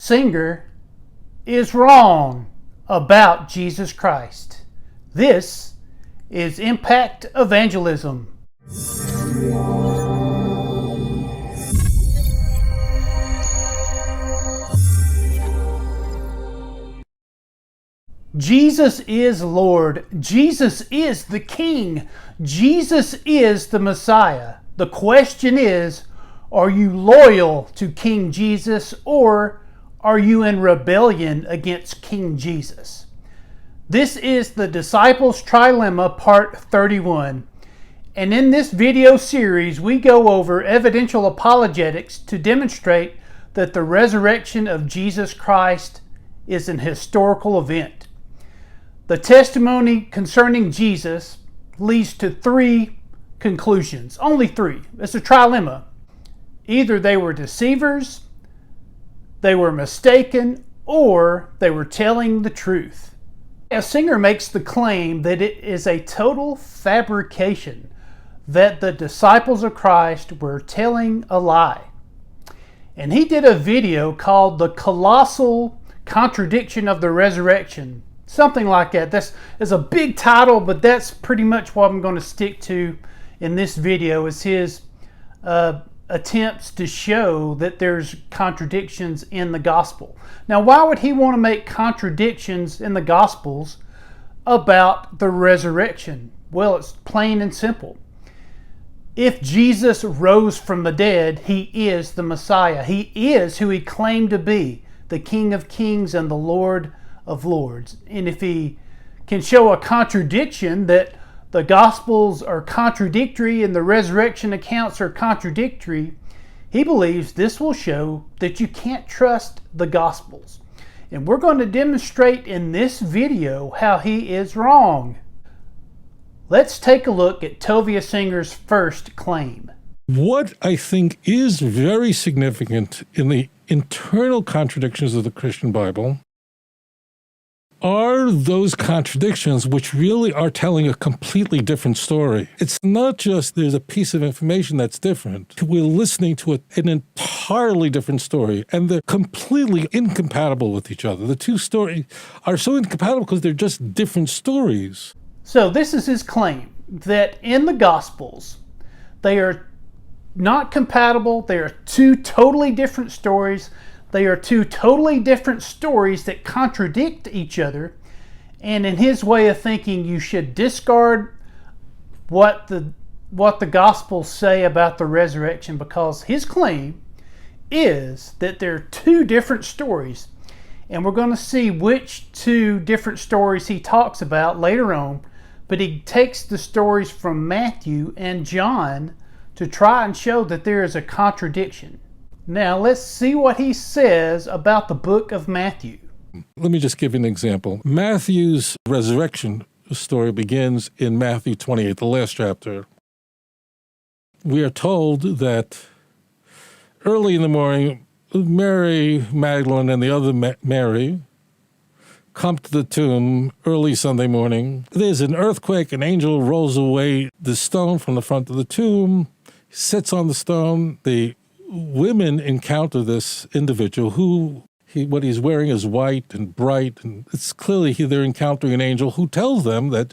Singer is wrong about Jesus Christ. This is Impact Evangelism. Jesus is Lord. Jesus is the King. Jesus is the Messiah. The question is, are you loyal to King Jesus, or are you in rebellion against King Jesus? This is the Disciples Trilemma Part 31. And in this video series, we go over evidential apologetics to demonstrate that the resurrection of Jesus Christ is an historical event. The testimony concerning Jesus leads to three conclusions. Only three. It's a trilemma. Either they were deceivers, they were mistaken, or they were telling the truth. Singer makes the claim that it is a total fabrication, that the disciples of Christ were telling a lie. And he did a video called The Colossal Contradiction of the Resurrection. Something like that. That's a big title, but that's pretty much what I'm going to stick to in this video, is his attempts to show that there's contradictions in the gospel. Now, why would he want to make contradictions in the gospels about the resurrection? Well, it's plain and simple. If Jesus rose from the dead, he is the Messiah. He is who he claimed to be, the King of Kings and the Lord of Lords. And if he can show a contradiction, that the Gospels are contradictory and the resurrection accounts are contradictory, he believes this will show that you can't trust the Gospels. And we're going to demonstrate in this video how he is wrong. Let's take a look at Tovia Singer's first claim. What I think is very significant in the internal contradictions of the Christian Bible are those contradictions which really are telling a completely different story. It's not just there's a piece of information that's different. We're listening to an entirely different story, and they're completely incompatible with each other. The two stories are so incompatible because they're just different stories. So this is his claim, that in the Gospels, they are not compatible. They are two totally different stories. They are two totally different stories that contradict each other. And in his way of thinking, you should discard what the Gospels say about the resurrection, because his claim is that there are two different stories. And we're going to see which two different stories he talks about later on. But he takes the stories from Matthew and John to try and show that there is a contradiction. Now, let's see what he says about the book of Matthew. Let me just give you an example. Matthew's resurrection story begins in Matthew 28, the last chapter. We are told that early in the morning, Mary Magdalene and the other Mary come to the tomb early Sunday morning. There's an earthquake. An angel rolls away the stone from the front of the tomb, sits on the stone. The women encounter this individual who what he's wearing is white and bright, and it's clearly they're encountering an angel who tells them that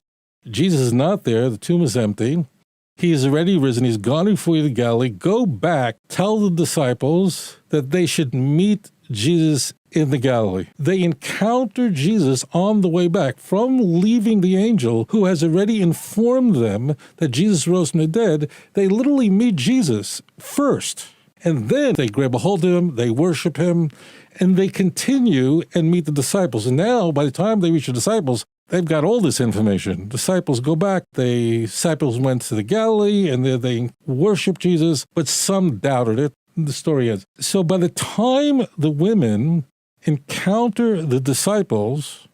Jesus is not there, the tomb is empty, he is already risen, he's gone before you to Galilee, go back, tell the disciples that they should meet Jesus in the Galilee. They encounter Jesus on the way back from leaving the angel who has already informed them that Jesus rose from the dead. They literally meet Jesus first. And then they grab a hold of him, they worship him, and they continue and meet the disciples. And now, by the time they reach the disciples, they've got all this information. Disciples go back. The disciples went to the Galilee, and they worshiped Jesus, but some doubted it. The story ends. So by the time the women encounter the disciples,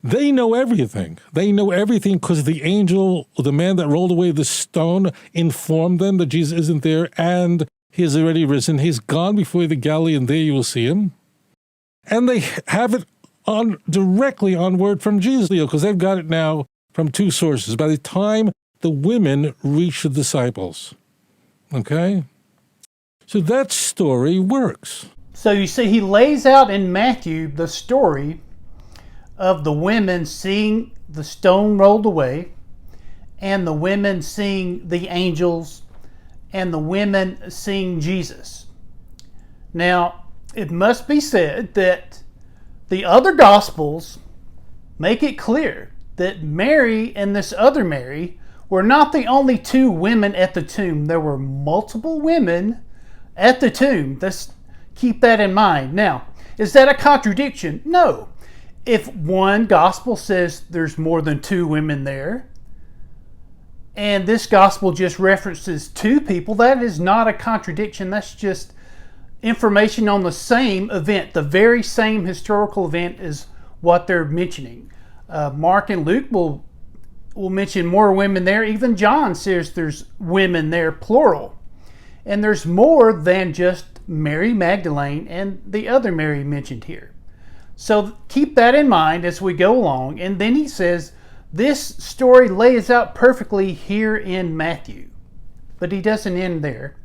they know everything. They know everything because the angel, the man that rolled away the stone, informed them that Jesus isn't there and he has already risen. He's gone before the Galilee, and there you will see him. And they have it directly on word from Jesus, because they've got it now from two sources. By the time the women reach the disciples, okay? So that story works. So you see, he lays out in Matthew the story of the women seeing the stone rolled away, and the women seeing the angels, and the women seeing Jesus. Now, it must be said that the other Gospels make it clear that Mary and this other Mary were not the only two women at the tomb. There were multiple women at the tomb. Let's keep that in mind. Now, is that a contradiction? No. If one Gospel says there's more than two women there, and this Gospel just references two people, that is not a contradiction. That's just information on the same event. The very same historical event is what they're mentioning. Mark and Luke will mention more women there. Even John says there's women there, plural. And there's more than just Mary Magdalene and the other Mary mentioned here. So keep that in mind as we go along. And then he says, this story lays out perfectly here in Matthew. But he doesn't end there.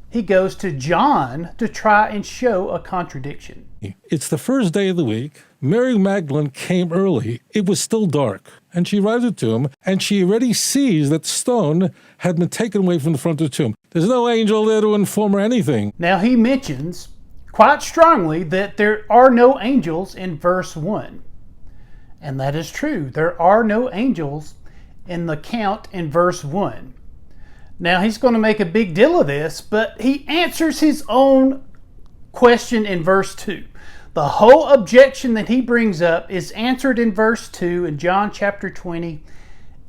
He goes to John to try and show a contradiction. It's the first day of the week. Mary Magdalene came early. It was still dark. And she arrives at the tomb, and she already sees that the stone had been taken away from the front of the tomb. There's no angel there to inform her anything. Now he mentions quite strongly that there are no angels in verse 1. And that is true. There are no angels in the count in verse 1. Now he's going to make a big deal of this, but he answers his own question in verse 2. The whole objection that he brings up is answered in verse 2 in John chapter 20,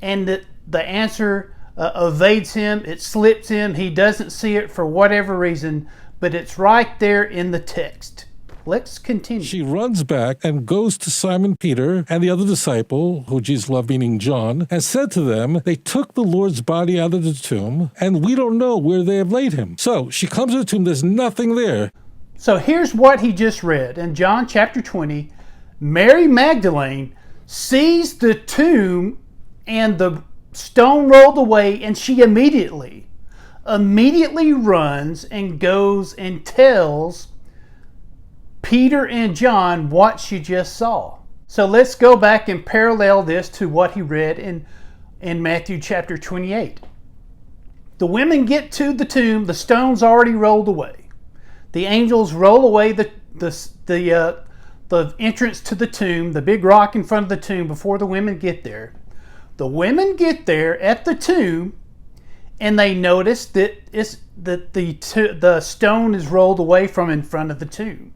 and the answer evades him, it slips him, he doesn't see it for whatever reason, but it's right there in the text. Let's continue. She runs back and goes to Simon Peter and the other disciple, who Jesus loved, meaning John, and said to them, they took the Lord's body out of the tomb, and we don't know where they have laid him. So she comes to the tomb, there's nothing there. So here's what he just read in John chapter 20. Mary Magdalene sees the tomb and the stone rolled away, and she immediately runs and goes and tells Peter and John what she just saw. So let's go back and parallel this to what he read in Matthew chapter 28. The women get to the tomb, the stone's already rolled away. The angels roll away the entrance to the tomb, the big rock in front of the tomb, before the women get there. The women get there at the tomb, and they notice that the stone is rolled away from in front of the tomb.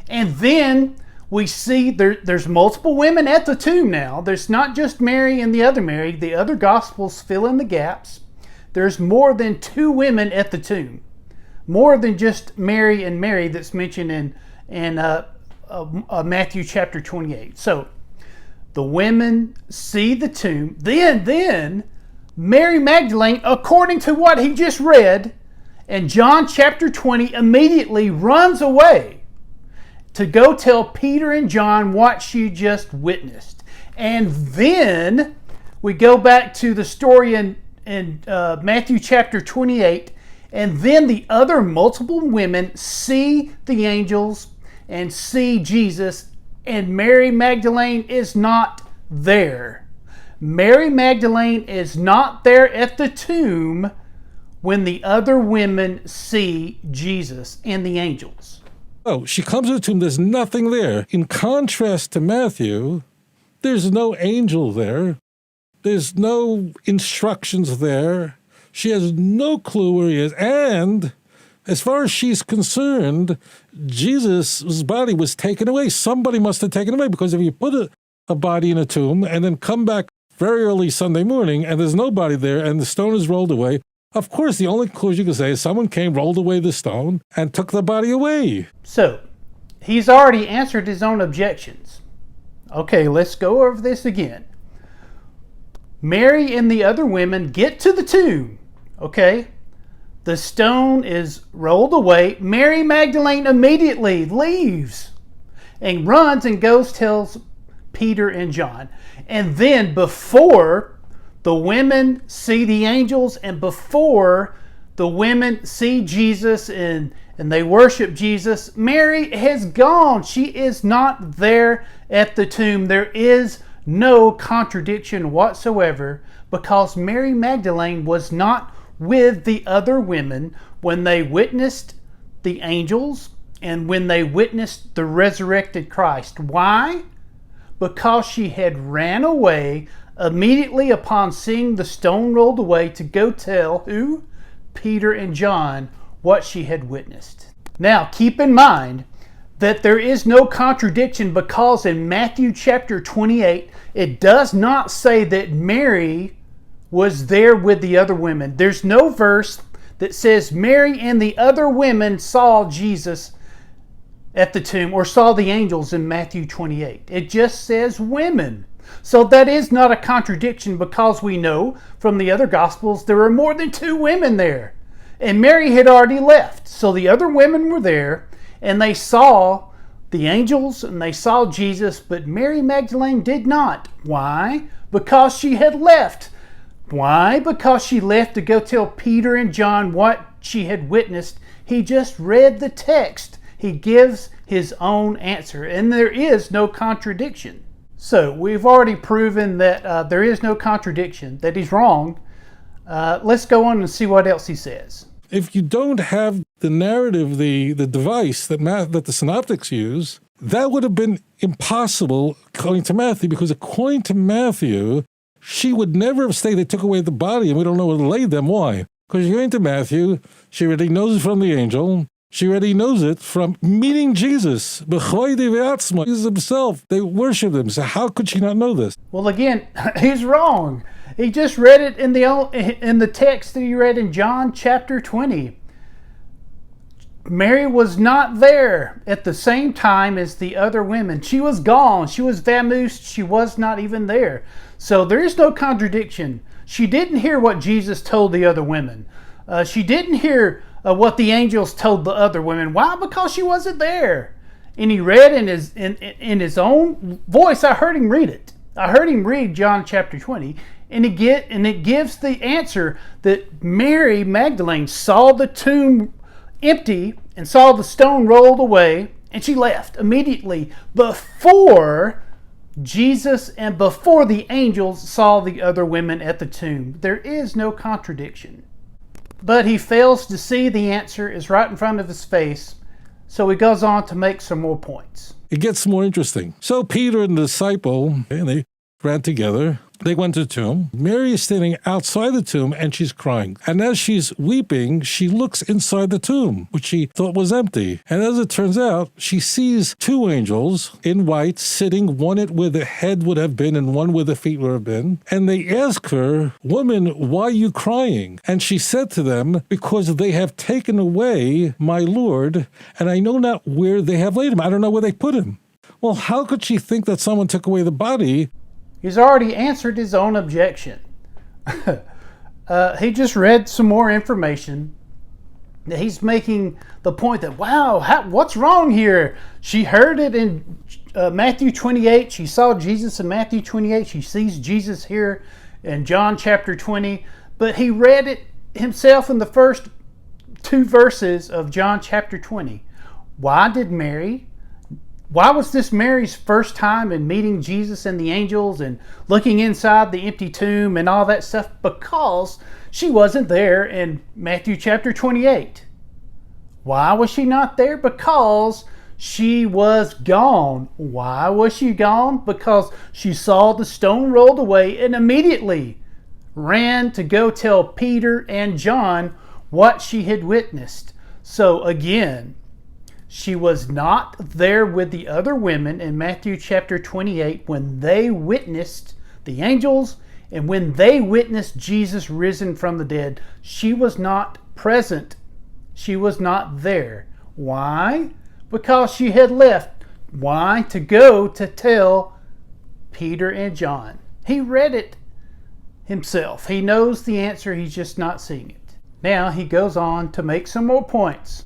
And then we see there's multiple women at the tomb now. There's not just Mary and the other Mary. The other Gospels fill in the gaps. There's more than two women at the tomb. More than just Mary and Mary that's mentioned in Matthew chapter 28. So the women see the tomb. Then Mary Magdalene, according to what he just read in John chapter 20, immediately runs away to go tell Peter and John what she just witnessed. And then we go back to the story in Matthew chapter 28, and then the other multiple women see the angels and see Jesus, and Mary Magdalene is not there. Mary Magdalene is not there at the tomb when the other women see Jesus and the angels. Oh, she comes to the tomb, there's nothing there. In contrast to Matthew, there's no angel there. There's no instructions there. She has no clue where he is. And as far as she's concerned, Jesus' body was taken away. Somebody must have taken it away, because if you put a body in a tomb and then come back very early Sunday morning and there's nobody there and the stone is rolled away, of course, the only conclusion you can say is someone came, rolled away the stone, and took the body away. So, he's already answered his own objections. Okay, let's go over this again. Mary and the other women get to the tomb. Okay? The stone is rolled away. Mary Magdalene immediately leaves and runs and tells Peter and John. And then before the women see the angels, and before the women see Jesus and and they worship Jesus. Mary has gone. She is not there at the tomb. There is no contradiction whatsoever, because Mary Magdalene was not with the other women when they witnessed the angels and when they witnessed the resurrected Christ. Why? Because she had ran away immediately upon seeing the stone rolled away to go tell who? Peter and John what she had witnessed. Now, keep in mind that there is no contradiction, because in Matthew chapter 28, it does not say that Mary was there with the other women. There's no verse that says Mary and the other women saw Jesus at the tomb or saw the angels in Matthew 28. It just says women. So that is not a contradiction, because we know from the other Gospels there were more than 2 women there. And Mary had already left. So the other women were there, and they saw the angels and they saw Jesus, but Mary Magdalene did not. Why? Because she had left. Why? Because she left to go tell Peter and John what she had witnessed. He just read the text. He gives his own answer, and there is no contradiction. So we've already proven that there is no contradiction, that he's wrong. Let's go on and see what else he says. If you don't have the narrative, the device that the synoptics use, that would have been impossible according to Matthew, because according to Matthew, she would never have stayed. They took away the body, and we don't know where to lay them. Why? Because according to Matthew, she already knows it from the angel. She already knows it from meeting Jesus. Jesus himself, they worship him. So how could she not know this? Well, again, he's wrong. He just read it in the text that he read in John chapter 20. Mary was not there at the same time as the other women. She was gone. She was vamoosed. She was not even there. So there is no contradiction. She didn't hear what Jesus told the other women. She didn't hear what the angels told the other women. Why? Because she wasn't there. And he read in his own voice. I heard him read it. I heard him read John chapter 20, and it gives the answer that Mary Magdalene saw the tomb empty and saw the stone rolled away, and she left immediately before Jesus and before the angels saw the other women at the tomb. There is no contradiction. But he fails to see the answer is right in front of his face, so he goes on to make some more points. It gets more interesting. So Peter and the disciple, and they ran together. They went to the tomb. Mary is standing outside the tomb, and she's crying. And as she's weeping, she looks inside the tomb, which she thought was empty. And as it turns out, she sees 2 angels in white sitting, one at where the head would have been and one where the feet would have been. And they ask her, "Woman, why are you crying?" And she said to them, "Because they have taken away my Lord, and I know not where they have laid him." I don't know where they put him. Well, how could she think that someone took away the body? He's already answered his own objection. He just read some more information. He's making the point that, wow, what's wrong here? She heard it in Matthew 28. She saw Jesus in Matthew 28. She sees Jesus here in John chapter 20. But he read it himself in the first 2 verses of John chapter 20. Why was this Mary's first time in meeting Jesus and the angels and looking inside the empty tomb and all that stuff? Because she wasn't there in Matthew chapter 28. Why was she not there? Because she was gone. Why was she gone? Because she saw the stone rolled away and immediately ran to go tell Peter and John what she had witnessed. So again, she was not there with the other women in Matthew chapter 28 when they witnessed the angels and when they witnessed Jesus risen from the dead. She was not present. She was not there. Why? Because she had left. Why? To go to tell Peter and John. He read it himself. He knows the answer. He's just not seeing it. Now he goes on to make some more points.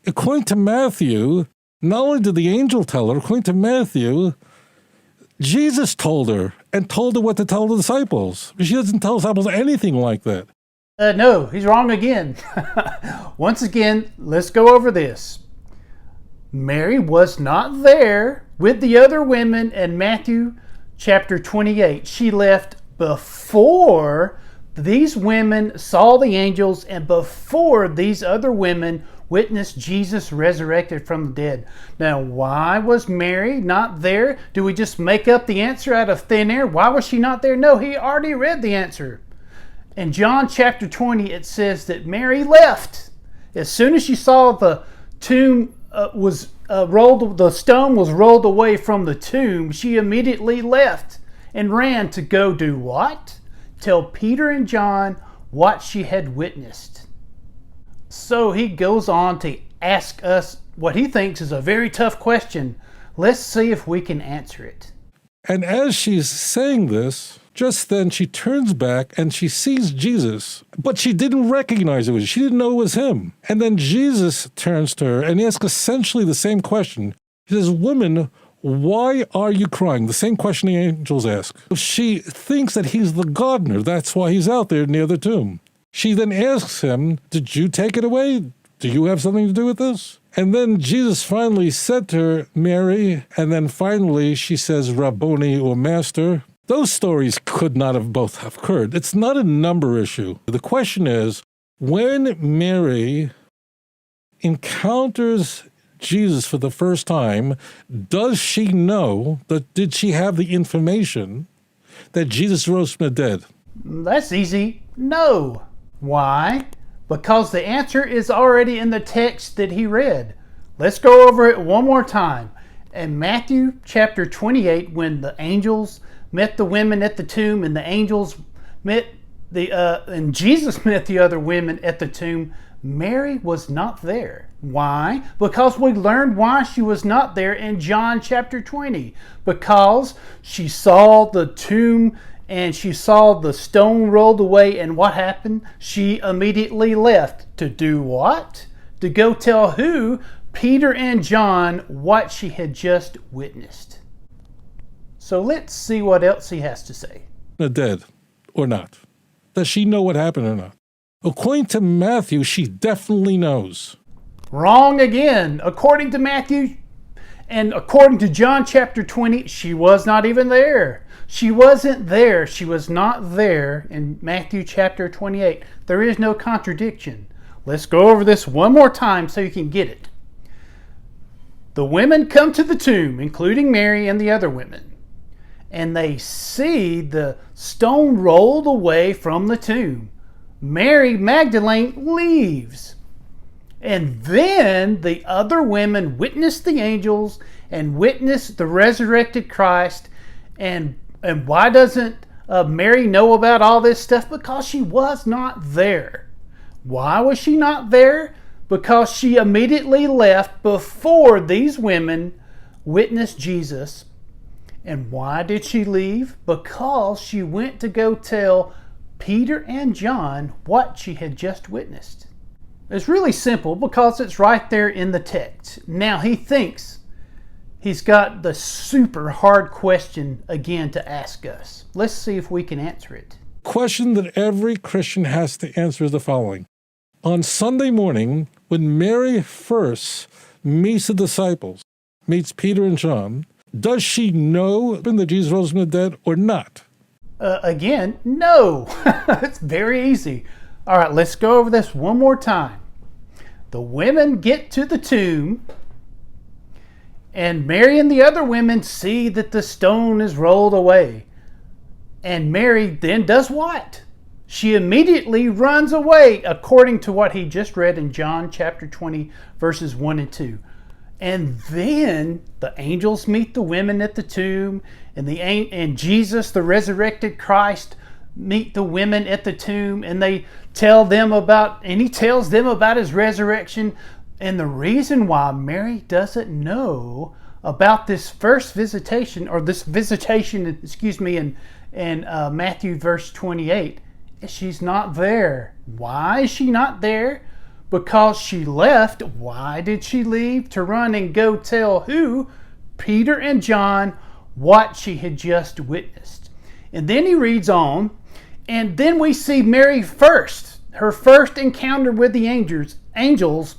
According to Matthew, not only did the angel tell her, according to Matthew, Jesus told her and told her what to tell the disciples. She doesn't tell disciples anything like that. No, he's wrong again. Once again, let's go over this. Mary was not there with the other women in Matthew chapter 28. She left before these women saw the angels and before these other women witnessed Jesus resurrected from the dead. Now, why was Mary not there? Do we just make up the answer out of thin air? Why was she not there? No, he already read the answer. In John chapter 20, it says that Mary left. As soon as she saw the tomb the stone was rolled away from the tomb, she immediately left and ran to go do what? Tell Peter and John what she had witnessed. So he goes on to ask us what he thinks is a very tough question. Let's see if we can answer it. And as she's saying this, just then she turns back and she sees Jesus, but she didn't recognize it was. She didn't know it was him. And then Jesus turns to her and he asks essentially the same question. He says, "Woman, why are you crying?" The same question the angels ask. She thinks that he's the gardener. That's why he's out there near the tomb. She then asks him, "Did you take it away? Do you have something to do with this?" And then Jesus finally said to her, "Mary," and then finally she says, "Rabboni," or master. Those stories could not have both have occurred. It's not a number issue. The question is, when Mary encounters Jesus for the first time, does she know did she have the information that Jesus rose from the dead? That's easy. No. Why? Because the answer is already in the text that he read. Let's go over it one more time. In Matthew chapter 28, when the angels met the women at the tomb and the angels met and Jesus met the other women at the tomb, Mary was not there. Why? Because we learned why she was not there in John chapter 20. Because she saw the tomb and she saw the stone rolled away, and what happened? She immediately left. To do what? To go tell who? Peter and John what she had just witnessed. So let's see what else he has to say. Dead or not? Does she know what happened or not? According to Matthew, she definitely knows. Wrong again. According to Matthew and according to John chapter 20, she was not even there. She wasn't there. She was not there in Matthew chapter 28. There is no contradiction. Let's go over this one more time so you can get it. The women come to the tomb, including Mary and the other women, and they see the stone rolled away from the tomb. Mary Magdalene leaves. And then the other women witness the angels and witness the resurrected Christ. And why doesn't Mary know about all this stuff? Because she was not there. Why was she not there? Because she immediately left before these women witnessed Jesus. And why did she leave? Because she went to go tell Peter and John what she had just witnessed. It's really simple because it's right there in the text. Now he thinks he's got the super hard question again to ask us. Let's see if we can answer it. Question that every Christian has to answer is the following. On Sunday morning, when Mary first meets the disciples, meets Peter and John, does she know that Jesus rose from the dead or not? Again, no. It's very easy. All right, let's go over this one more time. The women get to the tomb, and Mary and the other women see that the stone is rolled away. And Mary then does what? She immediately runs away, according to what he just read in John chapter 20, verses 1 and 2. And then the angels meet the women at the tomb, and Jesus, the resurrected Christ, meet the women at the tomb, and he tells them about his resurrection. And the reason why Mary doesn't know about this first visitation, or this visitation, in Matthew verse 28, is she's not there. Why is she not there? Because she left. Why did she leave? To run and go tell who? Peter and John what she had just witnessed. And then he reads on, and then we see Mary first. her first encounter with the angels,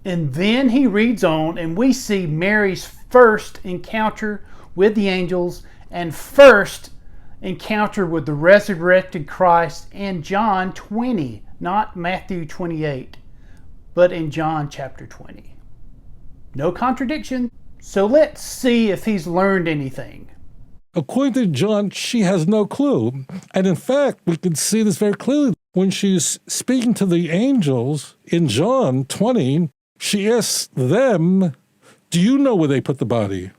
and then he reads on and we see Mary's first encounter with the angels and first encounter with the resurrected Christ in John 20, not Matthew 28, but in John chapter 20. No contradiction. So let's see if he's learned anything. According to John, she has no clue. And in fact, we can see this very clearly. When she's speaking to the angels in John 20, she asks them, do you know where they put the body?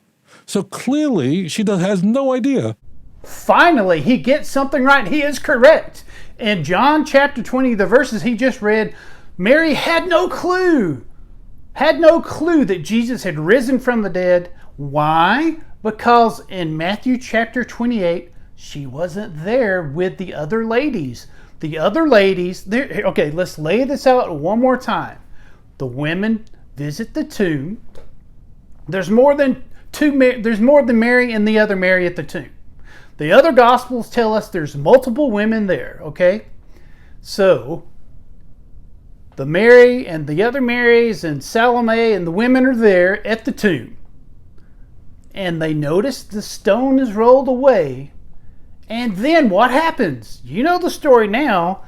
So clearly, she has no idea. Finally, he gets something right. He is correct. In John chapter 20, the verses he just read, Mary had no clue. Had no clue that Jesus had risen from the dead. Why? Because in Matthew chapter 28, she wasn't there with the other ladies. The other ladies, okay, let's lay this out one more time. The women visit the tomb. There's more than Mary and the other Mary at the tomb. The other Gospels tell us there's multiple women there, okay? So, the Mary and the other Marys and Salome and the women are there at the tomb. And they notice the stone is rolled away. And then what happens? You know the story now.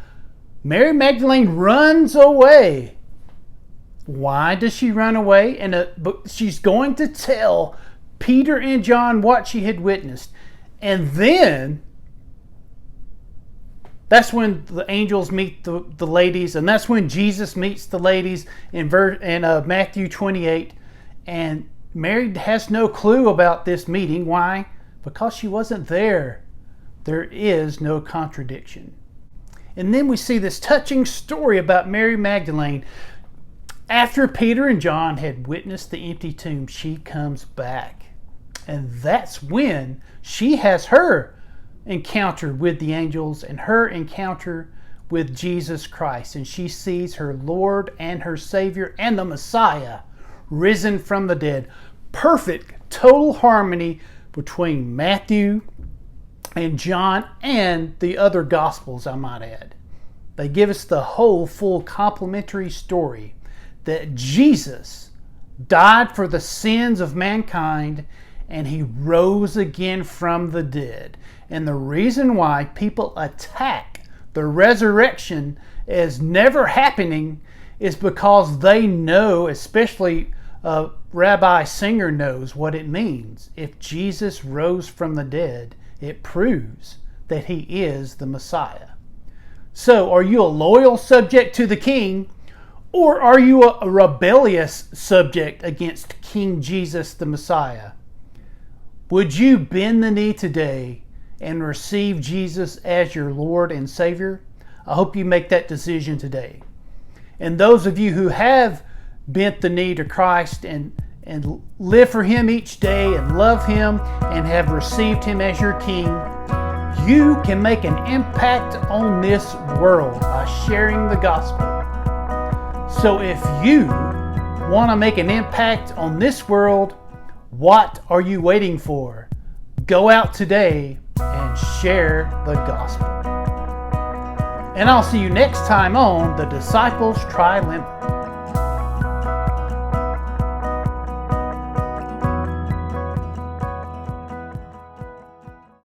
Mary Magdalene runs away. Why does she run away? She's going to tell Peter and John what she had witnessed. And then that's when the angels meet the ladies, and that's when Jesus meets the ladies in Matthew 28. And Mary has no clue about this meeting. Why? Because she wasn't there. There is no contradiction. And then we see this touching story about Mary Magdalene. After Peter and John had witnessed the empty tomb, she comes back. And that's when she has her encounter with the angels and her encounter with Jesus Christ. And she sees her Lord and her Savior and the Messiah risen from the dead. Perfect, total harmony between Matthew and John and the other Gospels, I might add. They give us the whole full complementary story that Jesus died for the sins of mankind and he rose again from the dead. And the reason why people attack the resurrection as never happening is because they know, especially Rabbi Singer knows what it means. If Jesus rose from the dead, it proves that he is the Messiah. So, are you a loyal subject to the king, or are you a rebellious subject against King Jesus the Messiah? Would you bend the knee today and receive Jesus as your Lord and Savior? I hope you make that decision today. And those of you who have bent the knee to Christ and live for him each day and love him and have received him as your King, you can make an impact on this world by sharing the gospel. So if you want to make an impact on this world, what are you waiting for? Go out today and share the gospel. And I'll see you next time on the Disciples Trilemma.